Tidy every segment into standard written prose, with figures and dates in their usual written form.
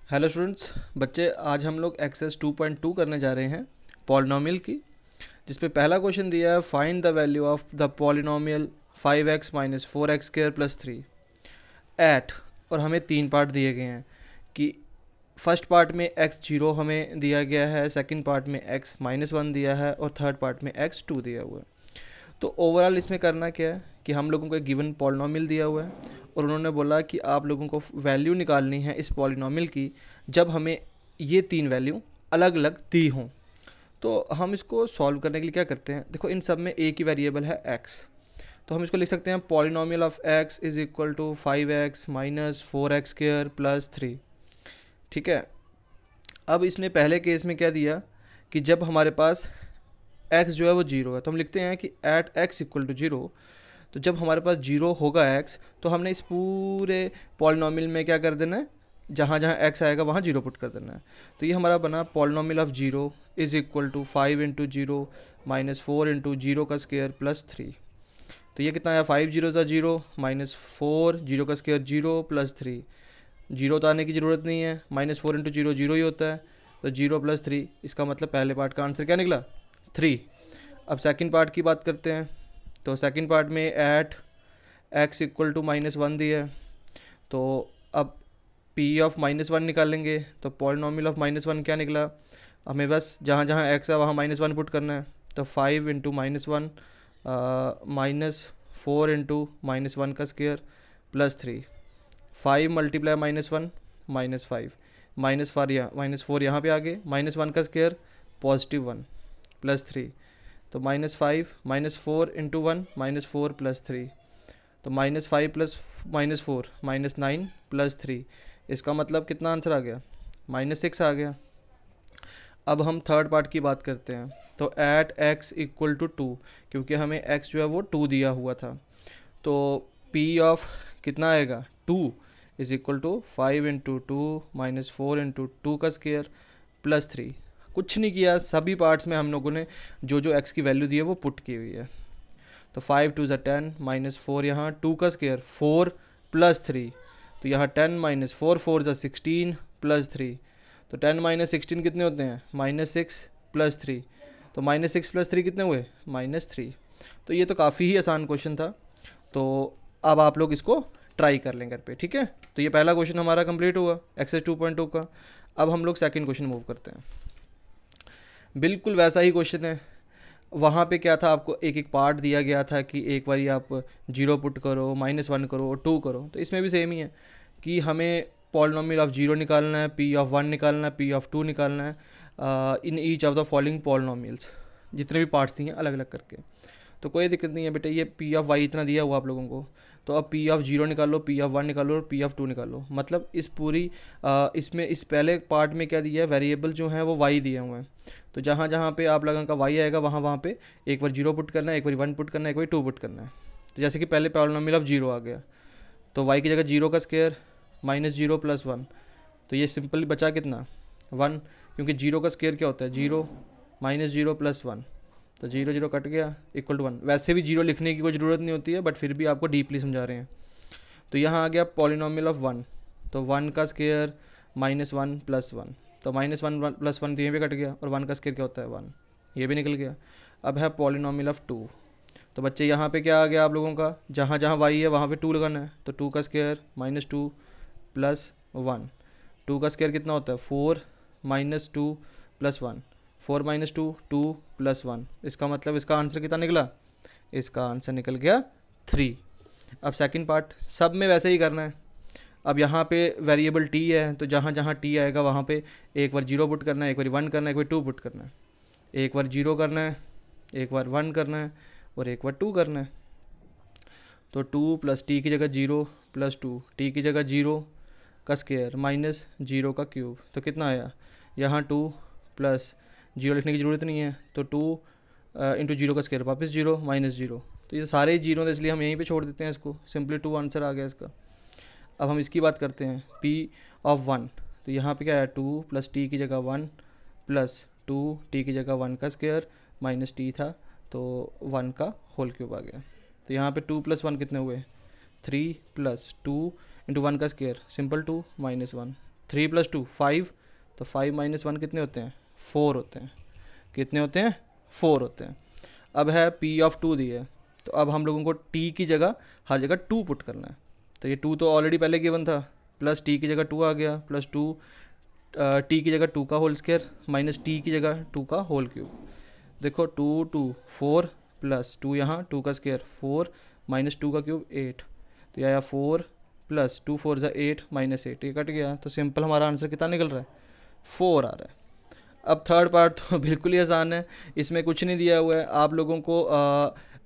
Hello students, बच्चे आज हम लोग एक्सरसाइज 2.2 करने जा रहे हैं पॉलिनोमियल की, जिसपे पहला क्वेश्चन दिया है find the value of the polynomial 5x minus 4x square plus 3 at, और हमें तीन पार्ट दिए गए हैं कि फर्स्ट पार्ट में x0 हमें दिया गया है, सेकंड पार्ट में x माइनस 1 दिया है और थर्ड पार्ट में x2 दिया हुआ है। तो ओवरऑल इसमें करना क्या है कि हम लोगों को एक गिवन पॉलिनोमियल दिया हुआ है और उन्होंने बोला कि आप लोगों को वैल्यू निकालनी है इस पॉलिनोमियल की जब हमें ये तीन वैल्यू अलग अलग दी हों। तो हम इसको सॉल्व करने के लिए क्या करते हैं, देखो इन सब में एक ही वेरिएबल है x, तो हम इसको लिख सकते हैं polynomial of x is equal to 5x minus 4x square plus 3। ठीक है, अब इसने पहले केस में क्या दिया कि जब हमारे पास x जो है वो जीरो है, तो हम लिखते हैं कि at x equal to zero. तो जब हमारे पास जीरो होगा x, तो हमने इस पूरे पॉलिनोमियल में क्या कर देना है, जहाँ जहाँ x आएगा वहाँ जीरो पुट कर देना है। तो ये हमारा बना polynomial of zero is equal to 5 into zero minus 4 into zero का स्क्वायर प्लस 3। तो ये कितना आया, 5 जीरो ज़ा जीरो माइनस 4 जीरो का स्क्वायर जीरो प्लस 3। जीरो तो आने की ज़रूरत नहीं है, माइनस 4 इंटू जीरो जीरो ही होता है, तो जीरो प्लस 3, इसका मतलब पहले पार्ट का आंसर क्या निकला, 3। अब सेकंड पार्ट की बात करते हैं, तो सेकंड पार्ट में at x equal to minus 1 दिया है, तो अब p ऑफ माइनस 1 निकालेंगे, तो पॉलिनोमियल ऑफ माइनस 1 क्या निकला, हमें बस जहाँ जहाँ x है वहाँ माइनस 1 पुट करना है। तो 5 into minus 1 minus 4 into minus 1 का square plus 3। 5 multiply minus 1 minus 5 minus 4 यहाँ पे आ गए, माइनस 1 का स्क्वायर पॉजिटिव 1 प्लस 3। तो minus 5 minus 4 into 1 minus 4 plus 3, तो minus 5 plus minus 4 minus 9 plus 3। इसका मतलब कितना आंसर आ गया, माइनस 6 आ गया। अब हम थर्ड पार्ट की बात करते हैं, तो एट x इक्वल टू 2, क्योंकि हमें x जो है वो 2 दिया हुआ था, तो p ऑफ कितना आएगा 2 is equal to 5 into 2 minus 4 into 2 का स्क्वायर प्लस 3। कुछ नहीं किया, सभी पार्ट्स में हम लोगों ने जो जो x की वैल्यू दी है वो पुट की हुई है। तो 5 टू ज़ा 10 माइनस 4, यहाँ 2 का स्क्वायर 4 प्लस 3, तो यहाँ 10 माइनस 4 4 ज़ा 16 प्लस 3। तो 10 माइनस 16 कितने होते हैं, माइनस 6 प्लस 3। तो माइनस 6 प्लस 3 कितने हुए, माइनस 3। तो ये तो काफ़ी ही आसान क्वेश्चन था, तो अब आप लोग इसको ट्राई कर लें घर पे। ठीक है, तो ये पहला क्वेश्चन हमारा कंप्लीट हुआ एक्सरसाइज 2.2 का। अब हम लोग सेकंड क्वेश्चन मूव करते हैं। बिल्कुल वैसा ही क्वेश्चन है, वहाँ पे क्या था, आपको एक एक पार्ट दिया गया था कि एक बारी आप जीरो पुट करो, माइनस 1 करो और 2 करो। तो इसमें भी सेम ही है कि हमें पॉलिनोमियल ऑफ जीरो निकालना है, p ऑफ 1 निकालना है, p ऑफ 2 निकालना है in each of the following polynomials, जितने भी पार्ट्स दिए हैं अलग अलग करके। तो कोई दिक्कत नहीं है बेटा, ये p ऑफ y इतना दिया हुआ आप लोगों को, तो अब p ऑफ जीरो निकालो, p ऑफ 1 निकालो और p ऑफ 2 निकालो। मतलब इस पूरी इसमें इस पहले पार्ट में क्या दिया है, वेरिएबल जो हैं वो y दिए हुए हैं, तो जहाँ जहाँ पे आप लोगों का y आएगा वहाँ वहाँ पे एक बार जीरो पुट करना है, एक बार 1 पुट करना है, एक बार 2 पुट करना है। तो जैसे कि पहले पॉलिनोमियल ऑफ जीरो आ गया, तो y की जगह जीरो का स्क्वायर माइनस जीरो प्लस 1, तो ये सिंपल बचा कितना 1, क्योंकि जीरो का स्क्वायर क्या होता है, जीरो माइनस जीरो प्लस 1, तो जीरो जीरो कट गया इक्वल टू 1। वैसे भी जीरो लिखने की कोई ज़रूरत नहीं होती है, बट फिर भी आपको डीपली समझा रहे हैं। तो यहाँ आ गया पॉलिनोमियल ऑफ 1, तो 1 का स्क्वायर माइनस 1 प्लस 1, तो माइनस 1 प्लस 1 तो ये भी कट गया, और 1 का स्क्वायर क्या होता है 1, ये भी निकल गया। अब है पॉलिनोमियल ऑफ 2, तो बच्चे यहाँ पे क्या आ गया आप लोगों का, जहाँ जहाँ y है वहाँ पे 2 लगाना है, तो 2 का स्क्वायर माइनस 2 प्लस 1, 2 का स्क्वायर कितना होता है 4 माइनस 2 प्लस 1, 4 माइनस 2 2 प्लस 1। इसका मतलब इसका आंसर कितना निकला, इसका आंसर निकल गया 3। अब सेकंड पार्ट सब में वैसे ही करना है। अब यहाँ पे वेरिएबल t है, तो जहाँ जहाँ t आएगा वहाँ पे एक बार जीरो पुट करना है, एक बार 1 करना है, एक बार 2 पुट करना है। एक बार जीरो करना है, एक बार 1 करना है और एक बार 2 करना है। तो 2 प्लस टी की जगह जीरो प्लस 2, टी की जगह जीरो का स्क्वायर माइनस जीरो का क्यूब, तो कितना आया, यहाँ 2 प्लस जीरो लिखने की ज़रूरत नहीं है, तो 2 इंटू जीरो का स्क्वायर वापस जीरो माइनस जीरो, तो ये सारे जीरो थे इसलिए हम यहीं पे छोड़ देते हैं इसको, सिंपली 2 आंसर आ गया इसका। अब हम इसकी बात करते हैं p ऑफ 1, तो यहाँ पे क्या है 2 प्लस टी की जगह 1 प्लस 2 टी की जगह 1 का स्क्वायर माइनस टी था, तो 1 का होल क्यूब आ गया। तो यहाँ पे 2 प्लस 1 कितने हुए 3 प्लस 2 इंटू 1 का स्क्वायर सिंपल 2 माइनस 1, 3 + 2 5, तो 5 - 1 कितने होते हैं? 4 होते हैं। कितने होते हैं? 4 होते हैं। अब है P ऑफ 2 दी है, तो अब हम लोगों को T की जगह हर जगह 2 पुट करना है। तो ये 2 तो ऑलरेडी पहले गिवन था, प्लस T की जगह 2 आ गया, प्लस 2 T की जगह 2 का होल स्क्वायर माइनस T की जगह 2 का होल क्यूब। देखो 2 2 4 प्लस 2 यहाँ 2 का स्क्वायर 4 माइनस 2 का क्यूब 8, तो यह आया 4 प्लस 2 4 ज़ा 8 माइनस 8, ये कट गया। तो सिंपल हमारा आंसर कितना निकल रहा है? 4 आ रहा है। अब थर्ड पार्ट तो बिल्कुल ही आसान है, इसमें कुछ नहीं दिया हुआ है। आप लोगों को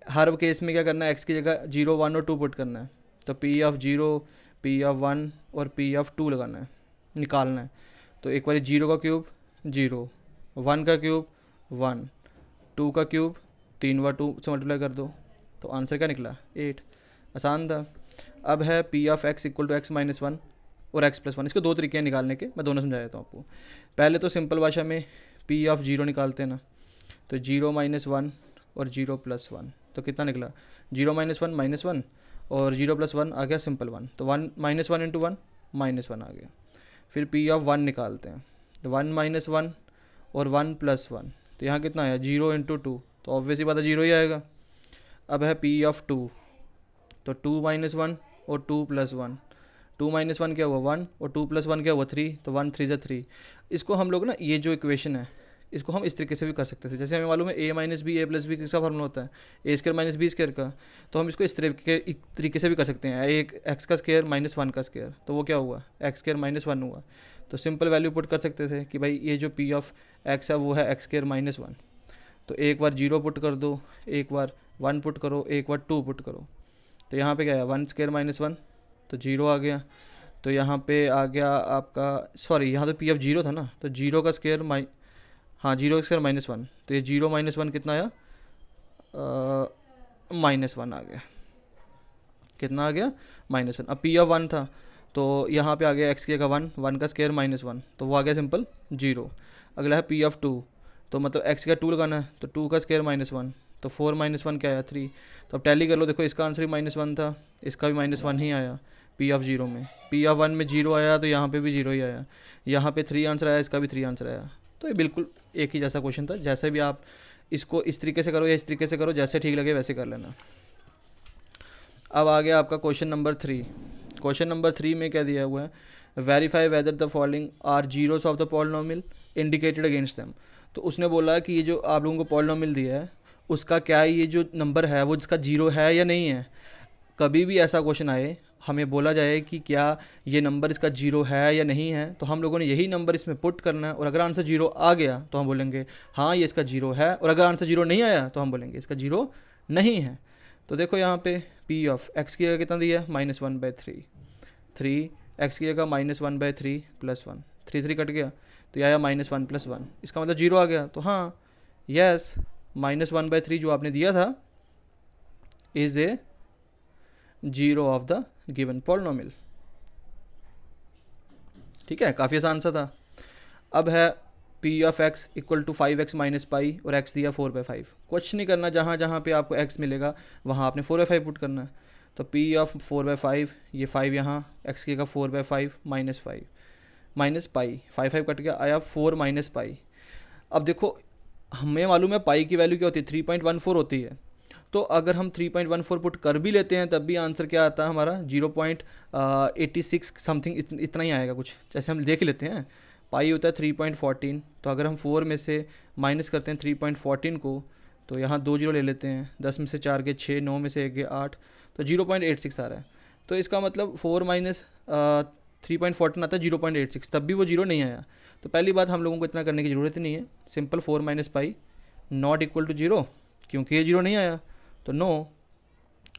हर केस में क्या करना है? एक्स की जगह 0 1 और 2 पुट करना है। तो P ऑफ 0, P ऑफ 1 और P ऑफ 2 लगाना है, निकालना है। तो एक बार 0 का क्यूब 0, 1 का क्यूब 1, 2 का क्यूब 3 बार 2 से मल्टीप्लाई कर दो, तो आंसर क्या निकला? 8। आसान था। अब है P of x equal to x minus 1 और x प्लस 1। इसके दो तरीके हैं निकालने के, मैं दोनों समझा देता हूँ आपको। पहले तो सिंपल भाषा में P ऑफ 0 निकालते हैं ना, तो 0 - 1 और 0 + 1, तो कितना निकला? 0 - 1 -1 और 0 + 1 आ गया सिंपल 1, तो 1 - 1 × 1 -1 आ गया। फिर P ऑफ 1 निकालते हैं, तो 1 - 1 और 1 + 1, तो यहाँ कितना आया? 0 × 2, तो ऑब्वियसली बात है 0 ही आएगा। अब है P ऑफ 2, तो 2 - 1 और 2 + 1, 2 - 1 क्या हुआ? 1 और 2 + 1 क्या हुआ? 3, तो 1 3 ज़ा 3। इसको हम लोग ना, ये जो इक्वेशन है इसको हम इस तरीके से भी कर सकते थे। जैसे हमें मालूम है a - b a + b किसका फार्मूला होता है? a² - b² का। तो हम इसको इस तरीके से भी कर सकते हैं, एक x का स्क्वायर माइनस 1 का स्क्वायर, तो वो क्या हुआ? x² - 1 हुआ। तो सिंपल वैल्यू पुट कर सकते थे कि भाई ये जो P ऑफ x है वो है x² - 1। तो एक बार 0 पुट कर दो, एक बार 1 पुट करो, एक बार 2 पुट करो। तो यहाँ पे क्या है? 1² - 1, तो 0 आ गया। तो यहाँ पे आ गया आपका, सॉरी यहाँ तो P ऑफ 0 था ना, तो 0 का स्क्वायर 0² - 1, तो ये 0 - 1 कितना आया? -1 आ गया। कितना आ गया? -1। अब P ऑफ 1 था, तो यहाँ पे आ गया x की जगह 1, 1 का स्क्वायर -1, तो वो आ गया सिंपल 0। अगला है P ऑफ 2, तो मतलब x का 2 लगाना है, तो 2 का स्क्वायर -1, तो 4 - 1 क्या आया? 3। तो अब टैली कर लो, देखो इसका आंसर भी -1 था, इसका भी -1 ही आया P ऑफ 0 में। P ऑफ 1 में 0 आया, तो यहाँ पे भी 0 ही आया। यहाँ पे 3 आंसर आया, इसका भी 3 आंसर आया। तो ये बिल्कुल एक ही जैसा क्वेश्चन था। जैसे भी आप इसको इस तरीके से करो या इस तरीके से करो, जैसे ठीक लगे वैसे कर लेना। अब आ गया आपका क्वेश्चन नंबर 3। क्वेश्चन नंबर 3 में क्या दिया हुआ है? Verify whether the following are zeros of the polynomial indicated against them. तो उसने बोला कि ये जो आप लोगों को पॉलिनोमियल दिया है उसका क्या ये जो नंबर है वो जिसका जीरो है या नहीं है। कभी भी ऐसा क्वेश्चन आए, हमें बोला जाए कि क्या ये नंबर इसका जीरो है या नहीं है, तो हम लोगों ने यही नंबर इसमें पुट करना है, और अगर आंसर जीरो आ गया तो हम बोलेंगे हाँ ये इसका जीरो है, और अगर आंसर जीरो नहीं आया तो हम बोलेंगे इसका जीरो नहीं है। तो देखो यहाँ पे P ऑफ x की जगह कितना दिया है? -1/3, 3 x की जगह -1/3 + 1, 3 3 कट गया, तो यह आया -1 + 1, इसका मतलब जीरो आ गया। तो हाँ यस, -1/3 जो आपने दिया था is a zero of the given polynomial. ठीक है, काफ़ी आसान सा था। अब है P of x equal to 5x minus pi, और x दिया 4/5। कुछ नहीं करना, जहाँ जहाँ पे आपको x मिलेगा वहाँ आपने 4/5 पुट करना है। तो P ऑफ 4/5, ये 5 यहाँ, x की जगह 4/5 माइनस 5 माइनस पाई, 5 5 कट गया, आया 4 माइनस पाई। अब देखो हमें मालूम है पाई की वैल्यू क्या होती है? 3.14 होती है। तो अगर हम 3.14 पुट कर भी लेते हैं तब भी आंसर क्या आता है हमारा? 0.86 समथिंग, इतना ही आएगा कुछ। जैसे हम देख लेते हैं, पाई होता है 3.14, तो अगर हम 4 में से माइनस करते हैं 3.14 को, तो यहाँ 2 जीरो ले लेते हैं, 10 में से 4 गए 6, 9 में से 1 गए 8, तो 0.86 आ रहा है। तो इसका मतलब 4 माइनस 3.14 आता है 0.86, तब भी वो जीरो नहीं आया। तो पहली बात, हम लोगों को इतना करने की ज़रूरत ही नहीं है। Simple 4 minus pi not equal to zero, क्योंकि ये जीरो नहीं आया। तो no,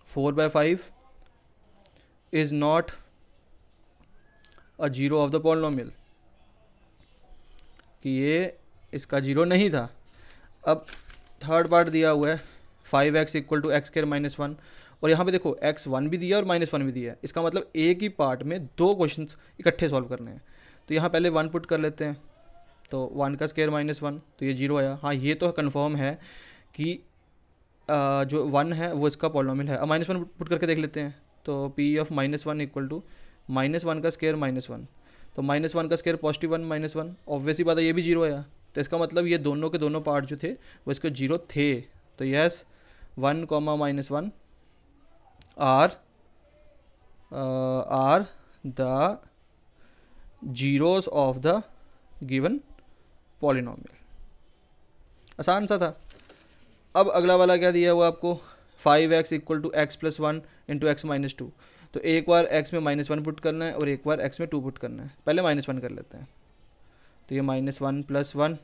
4/5 is not a zero of the polynomial, कि ये इसका जीरो नहीं था। अब थर्ड पार्ट दिया हुआ है 5x इक्वल टू x² - 1, और यहाँ पे देखो x1 भी दिया और -1 भी दिया है। इसका मतलब एक ही पार्ट में दो क्वेश्चंस इकट्ठे सॉल्व करने हैं। तो यहाँ पहले 1 पुट कर लेते हैं, तो 1 का स्क्वायर -1, तो ये जीरो आया। हाँ ये तो कंफर्म है कि जो 1 है वो इसका पॉलिनोमियल है। अब -1 पुट करके देख लेते हैं, तो P ऑफ -1 इक्वल टू -1 का स्क्वायर -1, तो -1 का स्क्वायर पॉजिटिव 1 -1, ऑब्वियसली बात है ये भी जीरो आया, तो इसका मतलब ये दोनों के दोनों पार्ट जो थे वो इसके जीरो थे। तो yes 1, -1 are the zeros of the given polynomial. आसान सा था। अब अगला वाला क्या दिया हुआ आपको, 5x = x + 1 × x - 2। तो एक बार x में -1 पुट करना है और एक बार x में 2 पुट करना है। पहले -1 कर लेते हैं, तो ये -1 + 1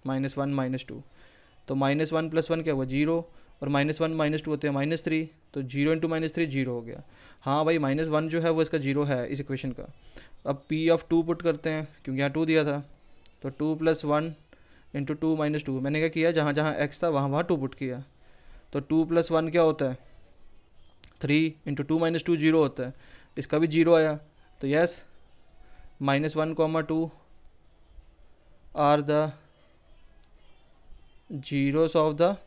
-1 -2, तो -1 + 1 क्या हुआ 0, और -1 -2 होते हैं -3, तो 0 × -3 0 हो गया। हाँ भाई -1 जो है वो इसका 0 है इस इक्वेशन का। अब P(2) पुट करते हैं क्योंकि यहाँ 2 दिया था, तो 2 + 1 × 2 - 2, मैंने क्या किया जहाँ जहाँ x था वहाँ वहाँ 2 पुट किया, तो 2 + 1 क्या होता है 3 × 2 - 2 0 होता है, इसका भी 0 आया। तो yes -1, 2 are the zeros of the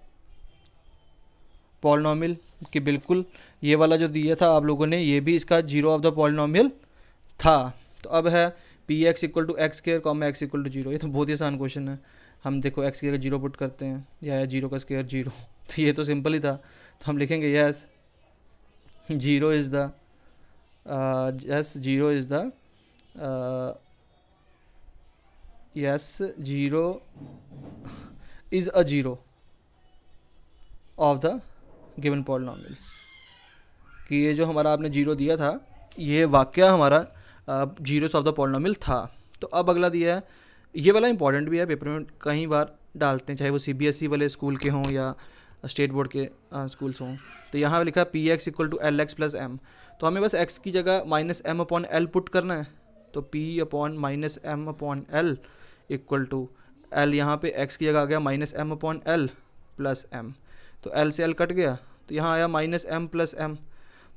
polynomial, कि बिल्कुल ये वाला जो दिया था आप लोगों ने ये भी इसका जीरो ऑफ द पॉलिनोमियल था। तो अब है Px = x², x = 0। ये तो बहुत ही आसान क्वेश्चन है। हम देखो x की जगह 0 पुट करते हैं या 0 का स्क्वायर 0, तो ये तो सिंपल ही था। तो हम लिखेंगे yes 0 is the yes 0 is the yes 0 is a zero of the given polynomial, कि ये जो हमारा आपने 0 दिया था ये वाकया हमारा जीरोस ऑफ द पॉलिनोमियल था। तो अब अगला दिया है, ये वाला इंपॉर्टेंट भी है, पेपर में कई बार डालते हैं, चाहे वो CBSE वाले स्कूल के हों या स्टेट बोर्ड के स्कूल्स हों। तो यहाँ लिखा है Px = Lx + m, तो हमें बस x की जगह -m/l पुट करना है, तो P/-m/l = l, यहाँ पे x की जगह आ गया -m/l + m, तो l से l कट गया, तो यहाँ आया -m + m,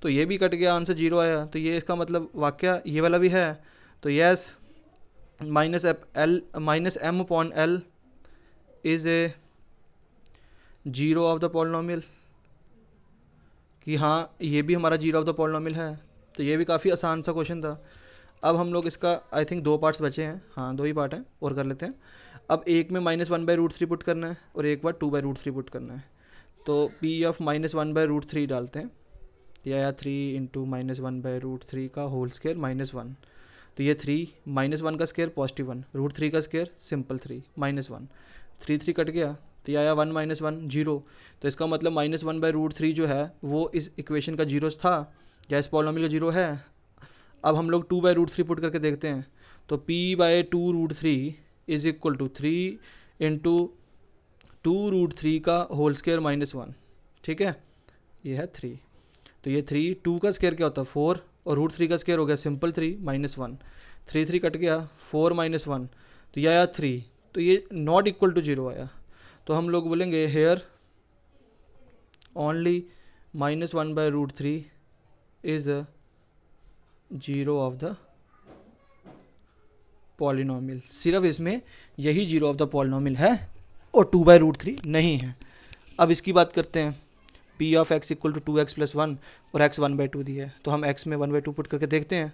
तो ये भी कट गया, आंसर 0 आया। तो ये इसका मतलब वाकया ये वाला भी है। तो yes -m/l is a zero of the polynomial, कि हाँ ये भी हमारा जीरो ऑफ द पॉलिनोमियल है। तो ये भी काफ़ी आसान सा क्वेश्चन था। अब हम लोग इसका आई थिंक 2 पार्ट्स बचे हैं, हाँ 2 ही पार्ट हैं और कर लेते हैं। अब एक में -1/√3 पुट करना है और एक बार 2/√3 पुट करना है, तो P of -1/√3 डालते हैं, या 3 × -1/√3 का होल स्क्वायर -1, तो ये 3 -1 का स्क्वायर पॉजिटिव 1, √3 का स्क्वायर सिंपल 3 -1, 3 कट गया, तो ये आया 1 - 1 0। तो इसका मतलब -1/√3 जो है वो इस इक्वेशन का जीरोस था या इस पॉलिनोमियल का जीरो है। अब हम लोग 2/√3 पुट करके देखते हैं, तो P/2√3 इज इक्वल टू 3 × 2√3 का होल स्क्वायर -1, ठीक है, ये है 3। तो ये 3, 2 का स्क्वायर क्या होता है 4, और √3 का स्क्वायर हो गया सिंपल 3 -1, 3 कट गया, 4 -1, तो ये आया 3, तो ये नॉट इक्वल टू 0 आया। तो हम लोग बोलेंगे here only -1/√3 is a zero of the polynomial, सिर्फ इसमें यही जीरो ऑफ द पॉलिनोमियल है और 2/√3 नहीं है। अब इसकी बात करते हैं, P of x = 2x + 1 और x 1/2 दिया है, तो हम x में 1/2 पुट करके देखते हैं,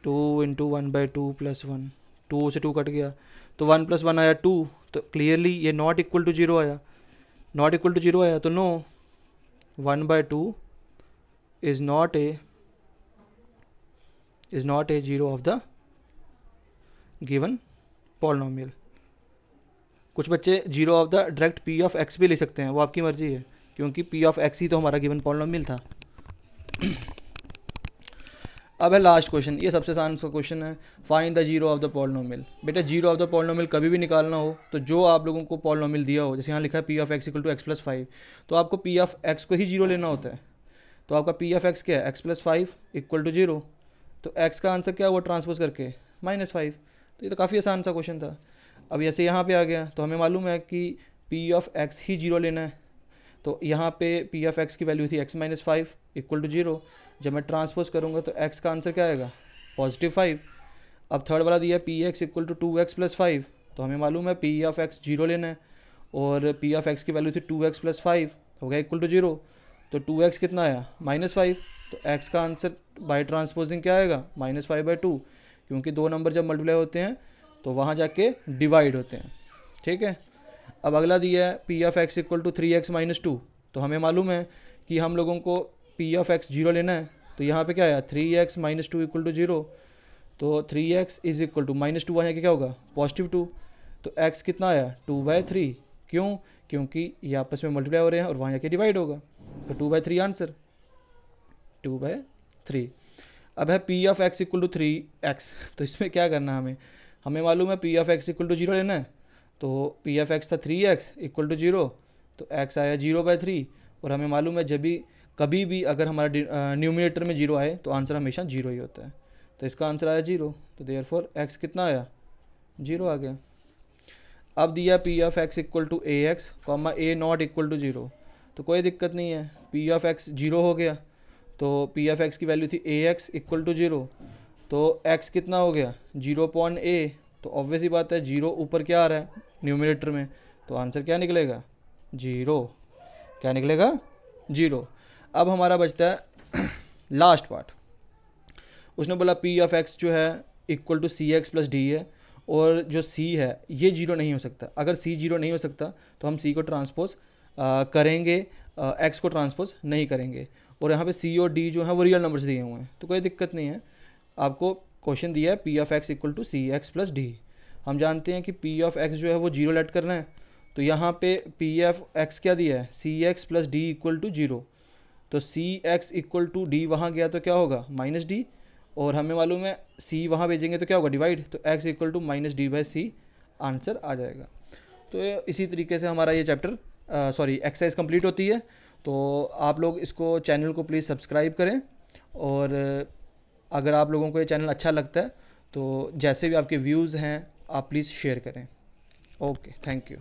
2 × 1/2 + 1, 2 से 2 कट गया, तो 1 + 1 आया 2, तो क्लियरली ये नॉट इक्वल टू 0 आया, नॉट इक्वल टू 0 आया, तो no 1/2 is not a zero of the given polynomial. कुछ बच्चे zero of the direct P of x भी ले सकते हैं, वो आपकी मर्जी है, क्योंकि P of x ही तो हमारा गिवन पॉलिनोमियल था। अब है लास्ट क्वेश्चन, ये सबसे आसान सा क्वेश्चन है, find the zero of the polynomial. बेटा जीरो ऑफ द पॉलिनोमियल कभी भी निकालना हो तो जो आप लोगों को पॉलिनोमियल दिया हो, जैसे यहाँ लिखा है P of x = x + 5, तो आपको P of x को ही जीरो लेना होता है। तो आपका P of x क्या है, x + 5 = 0, तो x का आंसर क्या हुआ ट्रांसपोज करके -5। तो ये तो काफ़ी आसान सा क्वेश्चन था। अब जैसे यहाँ पे आ गया, तो हमें मालूम है कि P of x he zero लेना है, तो यहाँ पे P of x की वैल्यू थी x - 5 = 0, जब मैं ट्रांसपोज करूँगा तो x का आंसर क्या आएगा +5। अब थर्ड वाला दिया Px = 2x + 5, तो हमें मालूम है P of x जीरो लेना है और P of x की वैल्यू थी 2x + 5 हो गया = 0, तो 2x कितना आया -5, तो x का आंसर बाय ट्रांसपोजिंग क्या आएगा -5/2, क्योंकि दो नंबर जब मल्टीप्लाई होते हैं तो वहाँ जाके डिवाइड होते हैं, ठीक है। अब अगला दिया है P of x equal to 3x minus 2। तो हमें मालूम है कि हम लोगों को पी ऑफ एक्स 0 लेना है, तो यहाँ पे क्या आया 3x माइनस 2 इक्वल टू 0। तो 3x is equal to minus 2 वहाँ क्या होगा पॉजिटिव 2। तो x कितना आया 2/3। क्यों? क्योंकि ये आपस में मल्टीप्लाई हो रहे हैं और वहाँ जाके डिवाइड होगा, तो 2/3 आंसर 2/3। अब है P of x equal to 3x। तो इसमें क्या करना है हमें मालूम है P of x equal to 0 लेना है, तो पी ऑफ एक्स था 3x इक्वल टू 0, तो x आया 0/3। और हमें मालूम है जब भी कभी भी अगर हमारा न्यूमिनेटर में 0 आए तो आंसर हमेशा 0 ही होता है, तो इसका आंसर आया 0। तो देयरफॉर x कितना आया 0 आ गया। अब दिया P of x equal to a x comma a not equal to 0। तो कोई दिक्कत नहीं है, पी ऑफ एक्स 0 हो गया, तो पी ऑफ एक्स की वैल्यू थी ए एक्स इक्वल टू 0, तो x कितना हो गया 0.a। तो ऑब्वियस ही बात है 0 ऊपर क्या आ रहा है न्यूमिनेटर में, तो आंसर क्या निकलेगा 0। क्या निकलेगा 0। अब हमारा बचता है लास्ट पार्ट। उसने बोला पी ऑफ एक्स जो है equal to c x plus d है, और जो c है ये 0 नहीं हो सकता। अगर c 0 नहीं हो सकता तो हम c को ट्रांसपोज करेंगे, x को ट्रांसपोज नहीं करेंगे। और यहाँ पे c और d जो है वो रियल नंबर्स दिए हुए हैं, तो कोई दिक्कत नहीं है। आपको क्वेश्चन दिया है P of x equal to c x plus d. हम जानते हैं कि पी ऑफ एक्स जो है वो 0 लेट करना है, तो यहाँ पे पी ऑफ एक्स क्या दिया है c x plus d equal to 0। तो c x equal to d वहाँ गया तो क्या होगा माइनस डी, और हमें मालूम है c वहाँ भेजेंगे तो क्या होगा डिवाइड, तो x equal to minus d by c answer आ जाएगा। तो इसी तरीके से हमारा ये चैप्टर एक्सरसाइज कंप्लीट होती है। तो आप लोग इसको चैनल को प्लीज़ सब्सक्राइब करें, और अगर आप लोगों को ये चैनल अच्छा लगता है तो जैसे भी आपके व्यूज़ हैं आप प्लीज़ शेयर करें। Okay, thank you.